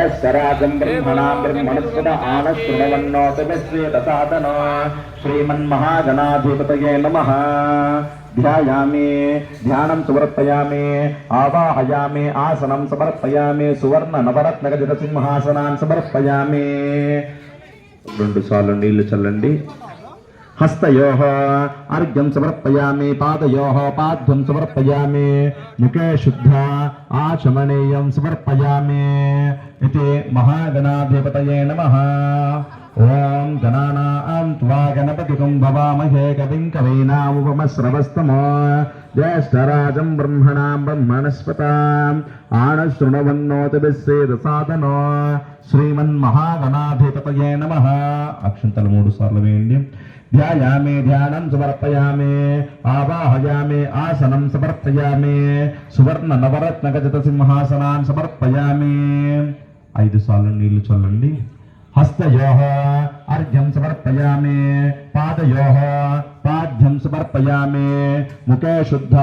ज्येष्ठराजं ब्रह्मणां ब्रह्मणस्पद आनशृण्वन्नोतमिश्रेतसादनो श्रीमन्महागणाधिपतये नमः। ध्यायामि ध्यानं समर्पयामि आवाहयामि आसनं समर्पयामि सुवर्ण नवरत्न गदित सिंहासनान् समर्पयामि। రెండు సార్లు నీళ్లు చల్లండి। हस्तयोः अर्घ्यं समर्पयामि पादयोः पाद्यं समर्पयामि मुखे शुद्ध आचमनीयं समर्पयामि इति महागणाधिपतये नमः। ओम गणानां त्वा गणपतिं भवामहे कविं कवीनामुपमश्रवस्तमो ज्येष्ठराजं ब्रह्मणां ब्रह्मणस्पताम् आनशृण्वन्नोतभिस्सेदसादनो श्रीमन्महागणाधिपतये नमः। अक्षंतल 3 सार्లు వేయండి। ध्यायामि ध्यानं समर्पयामि आवाहयामि आसनं समर्पयामि सुवर्ण नवरत्न गजत सिंहासनान् समर्पयामि। 5 సార్లు నీళ్లు చల్లండి। हस्तयोः अर्घ्यं समर्पयामि पादयोः पाद्यं समर्पयामि मुखे शुद्ध